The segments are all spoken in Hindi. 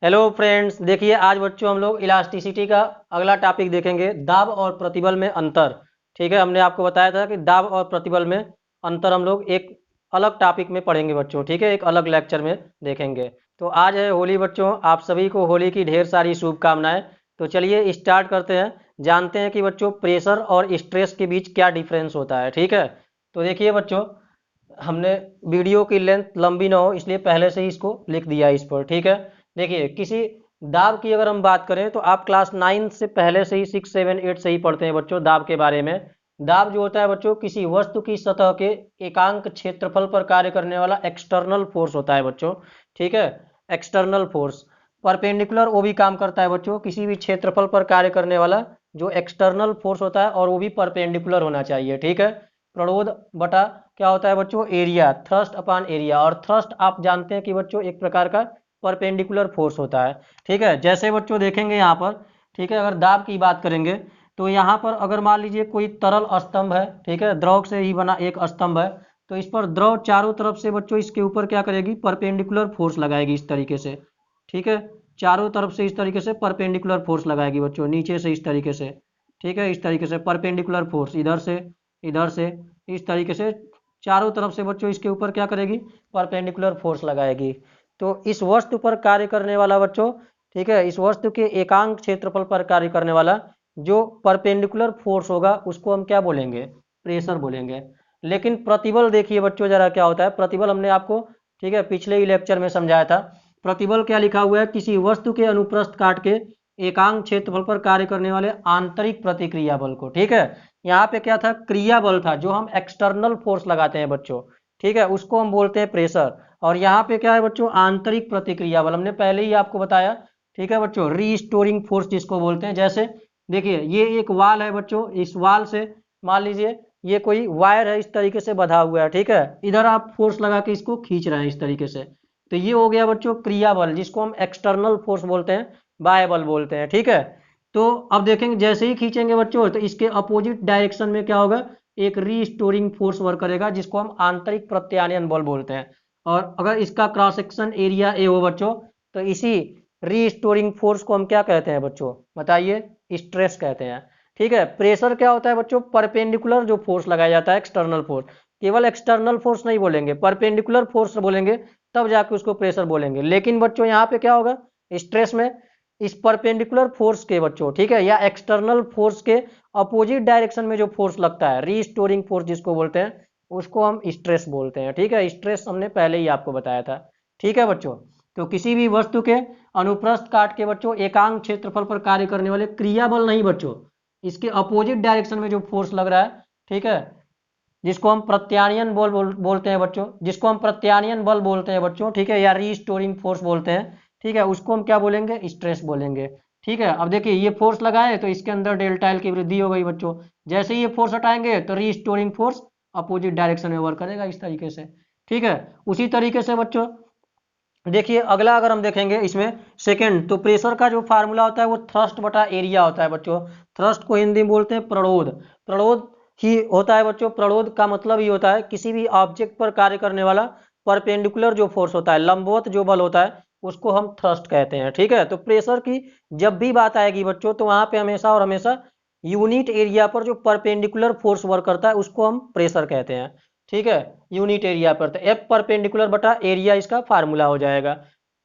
हेलो फ्रेंड्स, देखिए आज बच्चों हम लोग इलास्टिसिटी का अगला टॉपिक देखेंगे, दाब और प्रतिबल में अंतर। ठीक है, हमने आपको बताया था कि दाब और प्रतिबल में अंतर हम लोग एक अलग टॉपिक में पढ़ेंगे बच्चों। ठीक है, एक अलग लेक्चर में देखेंगे। तो आज है होली बच्चों, आप सभी को होली की ढेर सारी शुभकामनाएं। तो चलिए स्टार्ट करते हैं, जानते हैं कि बच्चों प्रेशर और स्ट्रेस के बीच क्या डिफरेंस होता है। ठीक है, तो देखिए बच्चों, हमने वीडियो की लेंथ लंबी ना हो इसलिए पहले से ही इसको लिख दिया इस पर। ठीक है, देखिए किसी दाब की अगर हम बात करें तो आप क्लास 9 से पहले से ही 6, 7, 8 से ही पढ़ते हैं बच्चों दाब के बारे में। दाब जो होता है बच्चों, किसी वस्तु की सतह के एकांक क्षेत्रफल पर कार्य करने वाला एक्सटर्नल फोर्स होता है बच्चों। ठीक है, एक्सटर्नल फोर्स परपेंडिकुलर वो भी काम करता है बच्चों, किसी भी क्षेत्रफल पर कार्य करने वाला जो एक्सटर्नल फोर्स होता है, और वो भी परपेंडिकुलर होना चाहिए। ठीक है, प्रणोद बटा क्या होता है बच्चों, एरिया, थ्रस्ट अपान एरिया। और थ्रस्ट आप जानते हैं कि बच्चों एक प्रकार का परपेंडिकुलर फोर्स होता है। ठीक है, जैसे बच्चों देखेंगे यहाँ पर, ठीक है, अगर दाब की बात करेंगे तो यहाँ पर अगर मान लीजिए कोई तरल स्तंभ है, ठीक है, द्रव से ही बना एक स्तंभ है, तो इस पर द्रव चारों तरफ से बच्चों इसके ऊपर क्या करेगी, परपेंडिकुलर फोर्स लगाएगी इस तरीके से। ठीक है, चारों तरफ से इस तरीके से परपेंडिकुलर फोर्स लगाएगी बच्चों, नीचे से इस तरीके से। ठीक है, इस तरीके से परपेंडिकुलर फोर्स इधर से इस तरीके से चारों तरफ से बच्चों इसके ऊपर क्या करेगी, परपेंडिकुलर फोर्स लगाएगी। तो इस वस्तु पर कार्य करने वाला बच्चों, ठीक है, इस वस्तु के एकांक क्षेत्रफल पर कार्य करने वाला जो परपेंडिकुलर फोर्स होगा उसको हम क्या बोलेंगे, प्रेशर बोलेंगे। लेकिन प्रतिबल देखिए बच्चों जरा क्या होता है। प्रतिबल हमने आपको, ठीक है, पिछले ही लेक्चर में समझाया था। प्रतिबल क्या लिखा हुआ है, किसी वस्तु के अनुप्रस्थ काट के एकांक क्षेत्रफल पर कार्य करने वाले आंतरिक प्रतिक्रिया बल को। ठीक है, यहाँ पे क्या था, क्रिया बल था, जो हम एक्सटर्नल फोर्स लगाते हैं बच्चों। ठीक है, उसको हम बोलते हैं प्रेशर। और यहाँ पे क्या है बच्चों, आंतरिक प्रतिक्रिया बल, हमने पहले ही आपको बताया। ठीक है बच्चों, रीस्टोरिंग फोर्स जिसको बोलते हैं। जैसे देखिए ये एक वाल है बच्चों, इस वाल से मान लीजिए ये कोई वायर है, इस तरीके से बंधा हुआ है। ठीक है, इधर आप फोर्स लगा के इसको खींच रहे हैं इस तरीके से, तो ये हो गया बच्चों क्रिया बल, जिसको हम एक्सटर्नल फोर्स बोलते हैं, बाह्य बल बोलते हैं। ठीक है, तो अब देखेंगे जैसे ही खींचेंगे बच्चों तो इसके अपोजिट डायरेक्शन में क्या होगा, एक रीस्टोरिंग फोर्स वर्क करेगा, जिसको हम आंतरिक प्रत्यानयन बल बोलते हैं। और अगर इसका क्रॉस सेक्शन एरिया ए हो बच्चों, तो इसी रीस्टोरिंग फोर्स को हम क्या कहते हैं बच्चों, बताइए, स्ट्रेस कहते हैं। ठीक है, प्रेशर क्या होता है बच्चों, परपेंडिकुलर जो फोर्स लगाया जाता है, एक्सटर्नल फोर्स। केवल एक्सटर्नल फोर्स नहीं बोलेंगे, परपेंडिकुलर फोर्स बोलेंगे, तब जाके उसको प्रेशर बोलेंगे। लेकिन बच्चों यहाँ पे क्या होगा, स्ट्रेस में इस परपेंडिकुलर फोर्स के बच्चों, ठीक है, या एक्सटर्नल फोर्स के अपोजिट डायरेक्शन में जो फोर्स लगता है, रीस्टोरिंग फोर्स जिसको बोलते हैं, उसको हम स्ट्रेस बोलते हैं। ठीक है, स्ट्रेस हमने पहले ही आपको बताया था। ठीक है बच्चों, तो किसी भी वस्तु के अनुप्रस्थ काट के बच्चों एकांक क्षेत्रफल पर कार्य करने वाले क्रिया बल नहीं बच्चों, इसके अपोजिट डायरेक्शन में जो फोर्स लग रहा है, ठीक है, जिसको हम प्रत्यानयन बोलते हैं बच्चों, जिसको हम प्रत्यानयन बल बोलते हैं बच्चों, ठीक है, या रीस्टोरिंग फोर्स बोलते हैं। ठीक है, उसको हम क्या बोलेंगे, स्ट्रेस बोलेंगे। ठीक है, अब देखिए ये फोर्स लगाए तो इसके अंदर डेल्टा एल की वृद्धि हो गई बच्चों। जैसे ही ये फोर्स हटाएंगे तो रीस्टोरिंग फोर्स अपोजिट डायरेक्शन में वर्क करेगा इस तरीके से। ठीक है, उसी तरीके से बच्चों देखिए अगला अगर हम देखेंगे इसमें सेकंड, तो प्रेशर का जो फार्मूला होता है वो थ्रस्ट बटा एरिया होता है बच्चों। थ्रस्ट को हिंदी में बोलते हैं प्रणोद। प्रणोद ही होता है बच्चों, प्रणोद का मतलब ही होता है किसी भी ऑब्जेक्ट पर कार्य करने वाला परपेंडिकुलर जो फोर्स होता है, लंबवत जो बल होता है, उसको हम थ्रस्ट कहते हैं। ठीक है, तो प्रेशर की जब भी बात आएगी बच्चों, तो वहां पे हमेशा और हमेशा यूनिट एरिया पर जो परपेंडिकुलर फोर्स वर्क करता है उसको हम प्रेशर कहते हैं। ठीक है, यूनिट एरिया पर, तो एफ परपेंडिकुलर बटा एरिया इसका फार्मूला हो जाएगा।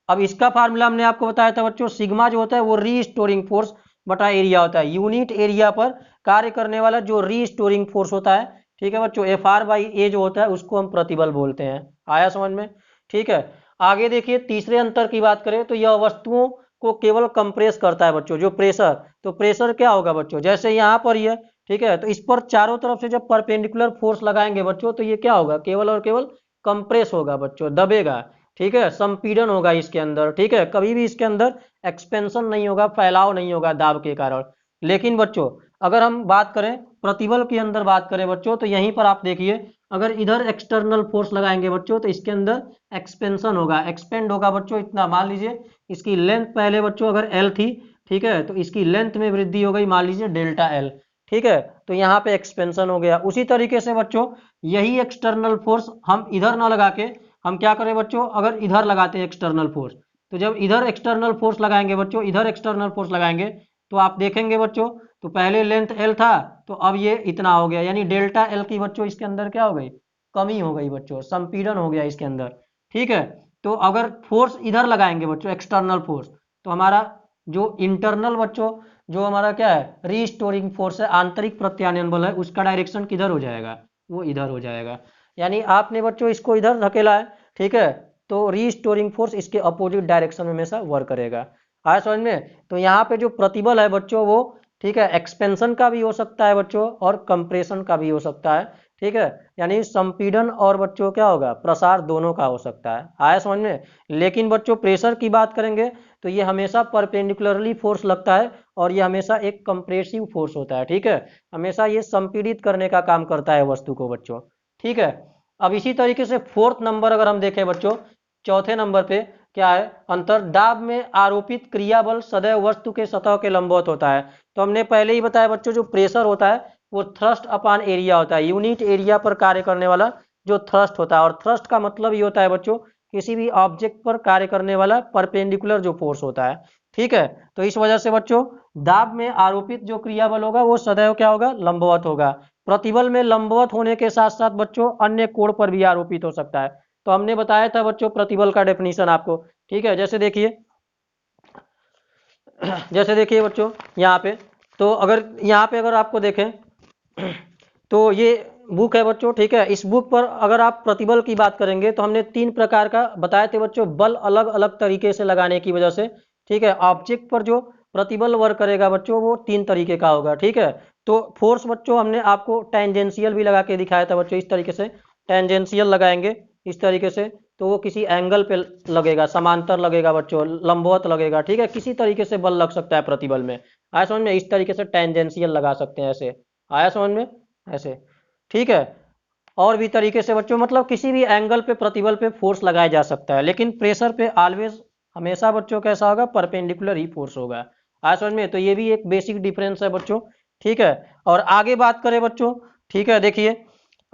अब इसका फार्मूला हमने आपको बताया था बच्चों, सिग्मा जो होता है वो रीस्टोरिंग फोर्स बटा एरिया होता है, यूनिट एरिया पर कार्य करने वाला जो रीस्टोरिंग फोर्स होता है। ठीक है बच्चों, एफ आर बाई ए जो होता है उसको हम प्रतिबल बोलते हैं। आया समझ में। ठीक है, आगे देखिए तीसरे अंतर की बात करें तो यह वस्तुओं को केवल कंप्रेस करता है बच्चों, जो प्रेशर, तो प्रेशर क्या होगा बच्चों, जैसे यहाँ पर ये, ठीक है, तो इस पर चारों तरफ से जब परपेंडिकुलर फोर्स लगाएंगे बच्चों, तो ये क्या होगा, केवल और केवल कंप्रेस होगा बच्चों, दबेगा। ठीक है, संपीड़न होगा इसके अंदर। ठीक है, कभी भी इसके अंदर एक्सपेंशन नहीं होगा, फैलाव नहीं होगा दाब के कारण। लेकिन बच्चों अगर हम बात करें प्रतिबल के अंदर बात करें बच्चों, तो यहीं पर आप देखिए, अगर इधर एक्सटर्नल फोर्स लगाएंगे बच्चों तो इसके अंदर एक्सपेंशन होगा, एक्सपेंड होगा बच्चों इतना। मान लीजिए इसकी लेंथ पहले बच्चों अगर एल थी, ठीक है, तो इसकी लेंथ में वृद्धि हो गई, मान लीजिए डेल्टा एल। ठीक है, तो यहाँ पे एक्सपेंशन हो गया। उसी तरीके से बच्चों यही एक्सटर्नल फोर्स हम इधर ना लगा के हम क्या करें बच्चों, अगर इधर लगाते हैं एक्सटर्नल फोर्स, तो जब इधर एक्सटर्नल फोर्स लगाएंगे बच्चों, इधर एक्सटर्नल फोर्स लगाएंगे तो आप देखेंगे बच्चों, तो पहले लेंथ एल था तो अब ये इतना हो गया, यानी डेल्टा एल की बच्चों इसके अंदर क्या हो गई, कमी हो गई बच्चों, संपीड़न हो गया इसके अंदर। ठीक है, तो अगर फोर्स इधर लगाएंगे बच्चों एक्सटर्नल फोर्स, तो हमारा जो इंटरनल बच्चों, जो हमारा क्या है रीस्टोरिंग फोर्स है, आंतरिक प्रत्यानयन बल है, उसका डायरेक्शन किधर हो जाएगा, वो इधर हो जाएगा। यानी आपने बच्चों इसको इधर धकेला है, ठीक है, तो रीस्टोरिंग फोर्स इसके अपोजिट डायरेक्शन में हमेशा वर्क करेगा। आया समझ में? तो यहाँ पे जो प्रतिबल है बच्चों वो, ठीक है, एक्सपेंशन का भी हो सकता है बच्चों और कंप्रेशन का भी हो सकता है। ठीक है, यानी संपीड़न और बच्चों क्या होगा, प्रसार दोनों का हो सकता है। आया समझ में? लेकिन बच्चों प्रेशर की बात करेंगे तो ये हमेशा परपेंडिकुलरली फोर्स लगता है और ये हमेशा एक कंप्रेसिव फोर्स होता है। ठीक है, हमेशा ये संपीड़ित करने का काम करता है वस्तु को बच्चों। ठीक है, अब इसी तरीके से फोर्थ नंबर अगर हम देखें बच्चों, चौथे नंबर पे क्या है अंतर, दाब में आरोपित क्रिया बल सदैव वस्तु के सतह के लंबवत होता है। तो हमने पहले ही बताया बच्चों, जो प्रेशर होता है वो थ्रस्ट अपॉन एरिया होता है, यूनिट एरिया पर कार्य करने वाला जो थ्रस्ट होता है। और थ्रस्ट का मतलब ये होता है बच्चों, किसी भी ऑब्जेक्ट पर कार्य करने वाला परपेंडिकुलर जो फोर्स होता है। ठीक है, तो इस वजह से बच्चों दाब में आरोपित जो क्रिया बल होगा वो सदैव क्या होगा, लंबवत होगा। प्रतिबल में लंबवत होने के साथ साथ बच्चों अन्य कोण पर भी आरोपित हो सकता है। तो हमने बताया था बच्चों प्रतिबल का डेफिनेशन आपको। ठीक है, जैसे देखिए जैसे देखिए बच्चों यहाँ पे, तो अगर यहाँ पे अगर आपको देखें तो ये बुक है बच्चों। ठीक है, इस बुक पर अगर आप प्रतिबल की बात करेंगे तो हमने 3 प्रकार का बताए थे बच्चों, बल अलग अलग तरीके से लगाने की वजह से। ठीक है, ऑब्जेक्ट पर जो प्रतिबल वर्क करेगा बच्चों वो 3 तरीके का होगा। ठीक है, तो फोर्स बच्चों हमने आपको टेंजेंशियल भी लगा के दिखाया था बच्चों, इस तरीके से टेंजेंशियल लगाएंगे इस तरीके से, तो वो किसी एंगल पे लगेगा, समांतर लगेगा बच्चों, लंबवत लगेगा। ठीक है, किसी तरीके से बल लग सकता है प्रतिबल में। आया समझ में? इस तरीके से टेंजेंशियल लगा सकते हैं ऐसे। आया समझ में? ऐसे। ठीक है, और भी तरीके से बच्चों, मतलब किसी भी एंगल पे प्रतिबल पे फोर्स लगाया जा सकता है, लेकिन प्रेशर पे ऑलवेज हमेशा बच्चों कैसा होगा, परपेंडिकुलर ही फोर्स होगा। आया समझ में? तो ये भी एक बेसिक डिफरेंस है बच्चों। ठीक है, और आगे बात करें बच्चों, ठीक है, देखिए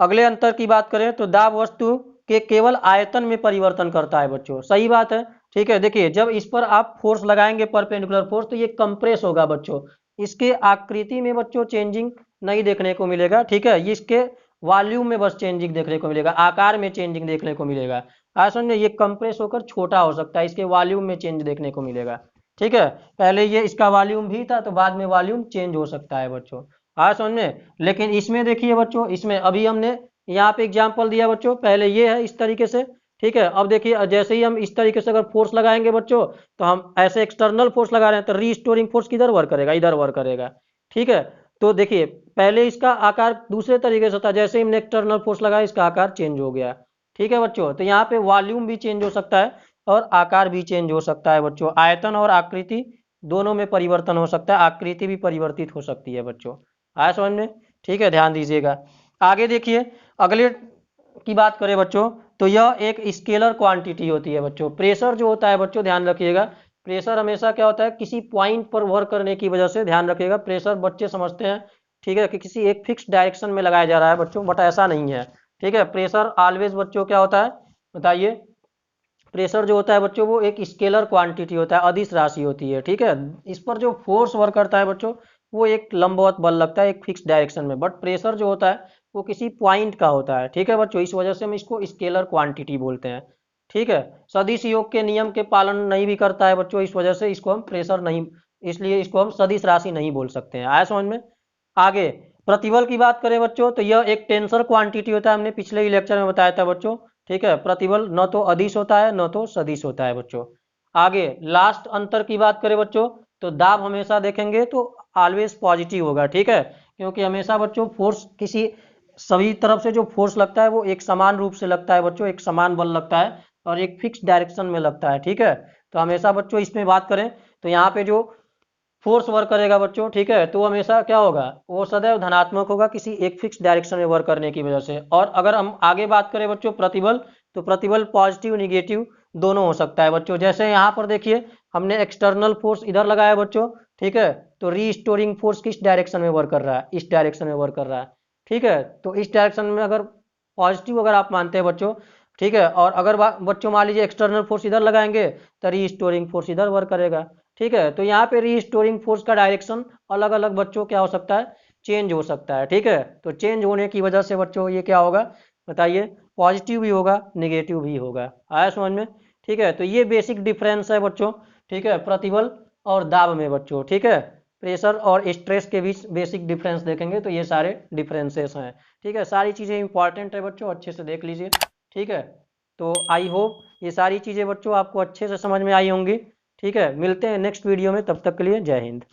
अगले अंतर की बात करें तो दाब वस्तु के केवल आयतन में परिवर्तन करता है बच्चों। सही बात है। ठीक है, देखिए जब इस पर आप फोर्स लगाएंगे परपेंडिकुलर फोर्स, तो ये कंप्रेस होगा बच्चों, इसके आकृति में बच्चों चेंजिंग नहीं देखने को मिलेगा। ठीक है, ये इसके वॉल्यूम में बस चेंजिंग देखने को मिलेगा, आकार में चेंजिंग देखने को मिलेगा। आज समझे, ये कंप्रेस होकर छोटा हो सकता है, इसके वॉल्यूम में चेंज देखने को मिलेगा। ठीक है, पहले ये इसका वॉल्यूम भी था तो बाद में वॉल्यूम चेंज हो सकता है बच्चों। आज समझ में? लेकिन इसमें देखिए बच्चों, इसमें अभी हमने यहाँ पे एग्जाम्पल दिया बच्चों, पहले ये है इस तरीके से। ठीक है, अब देखिए जैसे ही हम इस तरीके से अगर फोर्स लगाएंगे बच्चों, तो हम ऐसे एक्सटर्नल फोर्स लगा रहे हैं, तो रीस्टोरिंग फोर्स किधर वर्क करेगा, इधर वर्क करेगा। ठीक है, तो देखिए पहले इसका आकार दूसरे तरीके से था, जैसे ही हमने एक्सटर्नल फोर्स लगाया इसका आकार चेंज हो गया। ठीक है बच्चों, तो यहाँ पे वॉल्यूम भी चेंज हो सकता है और आकार भी चेंज हो सकता है बच्चों, आयतन और आकृति दोनों में परिवर्तन हो सकता है, आकृति भी परिवर्तित हो सकती है बच्चों। आया समझ में? ठीक है, ध्यान दीजिएगा। आगे देखिए, अगले की बात करें बच्चों, तो यह एक स्केलर क्वांटिटी होती है बच्चों। प्रेशर जो होता है बच्चों, ध्यान रखिएगा, प्रेशर हमेशा क्या होता है, किसी पॉइंट पर वर्क करने की वजह से, ध्यान रखिएगा, प्रेशर बच्चे समझते हैं ठीक है कि किसी एक फिक्स डायरेक्शन में लगाया जा रहा है बच्चों, बट ऐसा नहीं है। ठीक है, प्रेशर ऑलवेज बच्चों क्या होता है बताइए, प्रेशर जो होता है बच्चों वो एक स्केलर क्वांटिटी होता है, अदिश राशि होती है। ठीक है, इस पर जो फोर्स वर्क करता है बच्चों वो एक लंबवत बल लगता है एक फिक्स डायरेक्शन में, बट प्रेशर जो होता है वो किसी पॉइंट का होता है। ठीक है बच्चों, इस वजह से हम इसको स्केलर क्वांटिटी बोलते हैं। ठीक है, सदिश योग के नियम के पालन नहीं भी करता है बच्चों, इस वजह से इसको हम प्रेशर नहीं, इसलिए इसको हम सदिश राशि नहीं बोल सकते हैं। आया समझ में? आगे प्रतिबल की बात करें बच्चों, तो यह एक टेंसर क्वांटिटी होता है, हमने पिछले ही लेक्चर में बताया था बच्चों। ठीक है, प्रतिबल न तो अदिश होता है न तो सदिश होता है बच्चों। आगे लास्ट अंतर की बात करें बच्चों, तो दाब हमेशा देखेंगे तो ऑलवेज पॉजिटिव होगा। ठीक है, क्योंकि हमेशा बच्चों फोर्स किसी, सभी तरफ से जो फोर्स लगता है वो एक समान रूप से लगता है बच्चों, एक समान बल लगता है और एक फिक्स डायरेक्शन में लगता है। ठीक है, तो हमेशा बच्चों इसमें बात करें तो यहाँ पे जो फोर्स वर्क करेगा बच्चों, ठीक है, तो हमेशा क्या होगा, वो सदैव धनात्मक होगा किसी एक फिक्स डायरेक्शन में वर्क करने की वजह से। और अगर हम आगे बात करें बच्चों प्रतिबल, तो प्रतिबल पॉजिटिव निगेटिव दोनों हो सकता है बच्चों। जैसे यहाँ पर देखिए हमने एक्सटर्नल फोर्स इधर लगाया बच्चों, ठीक है, तो रीस्टोरिंग फोर्स किस डायरेक्शन में वर्क कर रहा है, इस डायरेक्शन में वर्क कर रहा है। ठीक है, तो इस डायरेक्शन में अगर पॉजिटिव अगर आप मानते हैं बच्चों, ठीक है। और अगर बच्चों मान लीजिए एक्सटर्नल फोर्स इधर लगाएंगे तो रीस्टोरिंग फोर्स इधर वर्क करेगा। ठीक है, तो यहाँ पे रीस्टोरिंग फोर्स का डायरेक्शन अलग अलग बच्चों क्या हो सकता है, चेंज हो सकता है। ठीक है, तो चेंज होने की वजह से बच्चों ये क्या होगा बताइए, पॉजिटिव भी होगा नेगेटिव भी होगा। आया समझ में? ठीक है, तो ये बेसिक डिफरेंस है बच्चों। ठीक है, प्रतिबल और दाब में बच्चों। ठीक है, प्रेशर और स्ट्रेस के बीच बेसिक डिफरेंस देखेंगे तो ये सारे डिफरेंसेस हैं। ठीक है, सारी चीज़ें इंपॉर्टेंट है बच्चों, अच्छे से देख लीजिए। ठीक है, तो आई होप ये सारी चीज़ें बच्चों आपको अच्छे से समझ में आई होंगी। ठीक है, मिलते हैं नेक्स्ट वीडियो में, तब तक के लिए जय हिंद।